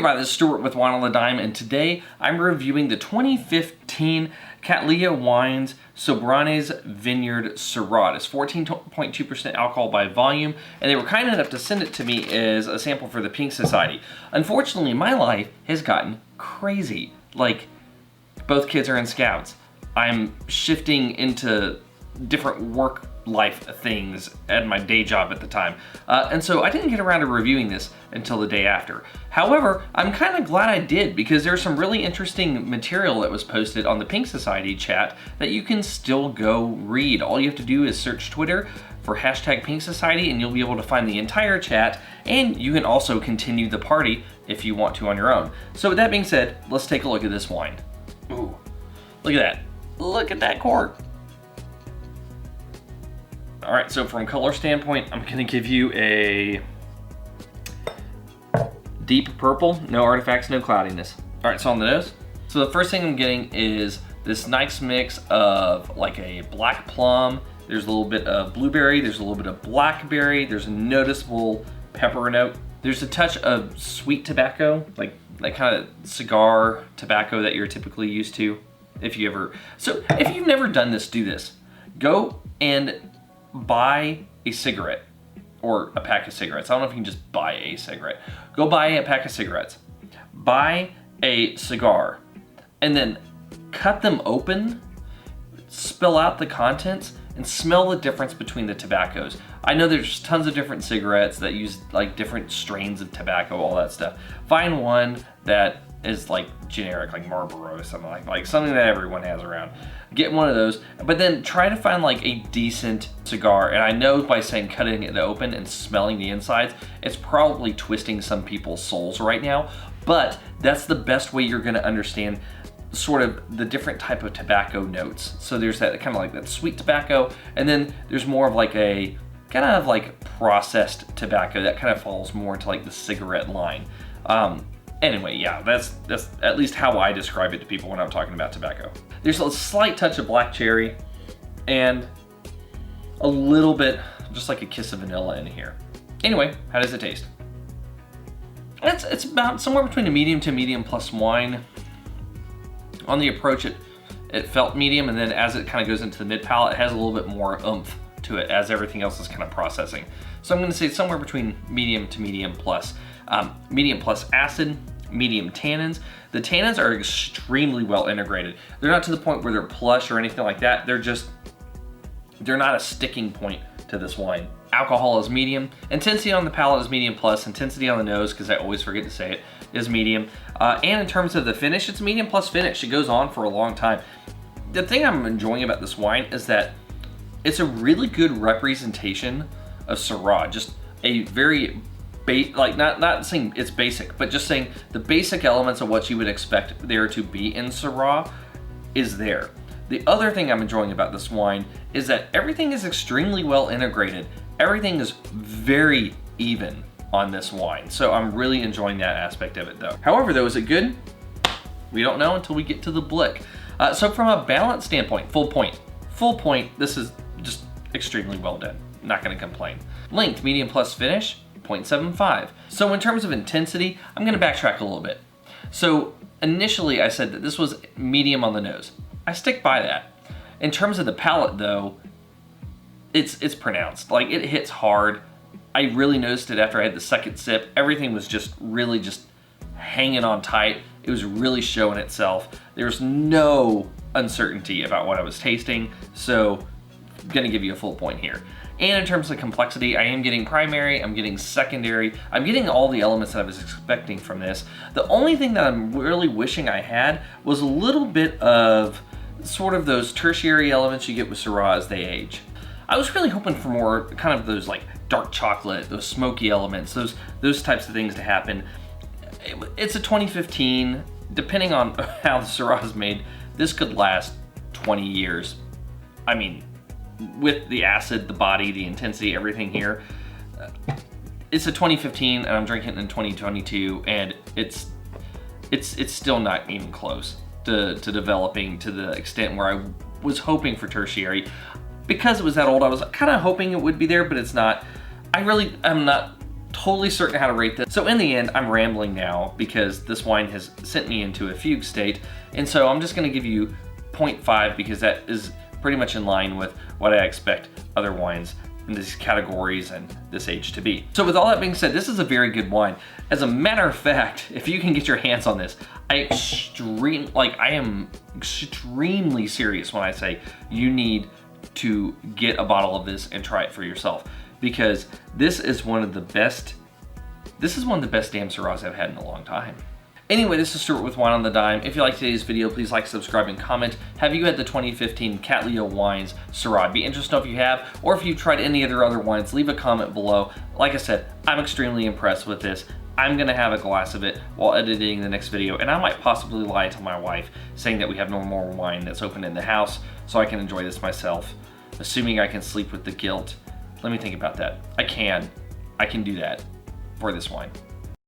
everybody, this is Stuart with Wine on the Dime, and today I'm reviewing the 2015 Cattleya Wines Soberanes Vineyard Syrah. It's 14.2% alcohol by volume, and they were kind enough to send it to me as a sample for the Pink Society. Unfortunately, my life has gotten crazy. Like, both kids are in Scouts. I'm shifting into different work life things at my day job at the time. And so I didn't get around to reviewing this until the day after. However, I'm kind of glad I did, because there's some really interesting material that was posted on the Pink Society chat that you can still go read. All you have to do is search Twitter for hashtag Pink Society and you'll be able to find the entire chat, and you can also continue the party if you want to on your own. So with that being said, let's take a look at this wine. Ooh, look at that. Look at that cork. All right, so from color standpoint, I'm gonna give you a deep purple, no artifacts, no cloudiness. All right, so on the nose. So the first thing I'm getting is this nice mix of like a black plum. There's a little bit of blueberry, there's a little bit of blackberry, there's a noticeable pepper note. There's a touch of sweet tobacco, like kind of cigar tobacco that you're typically used to. If you've never done this, do this. Go and buy a cigarette or a pack of cigarettes. I don't know if you can just buy a cigarette. Go buy a pack of cigarettes. Buy a cigar and then cut them open, spill out the contents, and smell the difference between the tobaccos. I know there's tons of different cigarettes that use like different strains of tobacco, all that stuff. Find one that is like generic, like Marlboro or something like something that everyone has around. Get one of those, but then try to find like a decent cigar. And I know by saying cutting it open and smelling the insides, it's probably twisting some people's souls right now, but that's the best way you're gonna understand sort of the different type of tobacco notes. So there's that kind of like that sweet tobacco, and then there's more of like a kind of like processed tobacco that kind of falls more into like the cigarette line. Anyway, yeah, that's at least how I describe it to people when I'm talking about tobacco. There's a slight touch of black cherry and a little bit, just like a kiss of vanilla in here. Anyway, how does it taste? It's about somewhere between a medium to medium plus wine. On the approach, it felt medium, and then as it kind of goes into the mid palate, it has a little bit more oomph to it as everything else is kind of processing. So I'm gonna say somewhere between medium to medium plus. Medium plus acid, medium tannins. The tannins are extremely well integrated. They're not to the point where they're plush or anything like that. They're not a sticking point to this wine. Alcohol is medium. Intensity on the palate is medium plus. Intensity on the nose, because I always forget to say it, is medium. And in terms of the finish, it's medium plus finish. It goes on for a long time. The thing I'm enjoying about this wine is that it's a really good representation of Syrah. Just a very not saying it's basic, but just saying the basic elements of what you would expect there to be in Syrah is there. The other thing I'm enjoying about this wine is that everything is extremely well integrated. Everything is very even on this wine. So I'm really enjoying that aspect of it though. However though, is it good? We don't know until we get to the blick. So from a balance standpoint, full point, this is just extremely well done. Not gonna complain. Length, medium plus finish, 0.75. So in terms of intensity, I'm gonna backtrack a little bit. So initially I said that this was medium on the nose. I stick by that. In terms of the palate though, it's pronounced. Like, it hits hard. I really noticed it after I had the second sip. Everything was just really just hanging on tight. It was really showing itself. There's no uncertainty about what I was tasting, so I'm gonna give you a full point here. And in terms of complexity, I am getting primary, I'm getting secondary, I'm getting all the elements that I was expecting from this. The only thing that I'm really wishing I had was a little bit of sort of those tertiary elements you get with Syrah as they age. I was really hoping for more kind of those like dark chocolate, those smoky elements, those types of things to happen. It's a 2015, depending on how the Syrah is made, this could last 20 years. I mean, with the acid, the body, the intensity, everything here. It's a 2015 and I'm drinking it in 2022, and it's still not even close to developing to the extent where I was hoping for tertiary. Because it was that old, I was kind of hoping it would be there, but it's not. I really am not totally certain how to rate this. So in the end, I'm rambling now because this wine has sent me into a fugue state. And so I'm just gonna give you 0.5 because that is pretty much in line with what I expect other wines in these categories and this age to be. So with all that being said, this is a very good wine. As a matter of fact, if you can get your hands on this, I am extremely serious when I say you need to get a bottle of this and try it for yourself, because this is one of the best damn Syrahs I've had in a long time. Anyway, this is Stuart with Wine on the Dime. If you like today's video, please like, subscribe, and comment. Have you had the 2015 Cattleya Wines Syrah? I'd be interested to know if you have, or if you've tried any of their other wines, leave a comment below. Like I said, I'm extremely impressed with this. I'm gonna have a glass of it while editing the next video, and I might possibly lie to my wife saying that we have no more wine that's open in the house so I can enjoy this myself, assuming I can sleep with the guilt. Let me think about that. I can do that for this wine.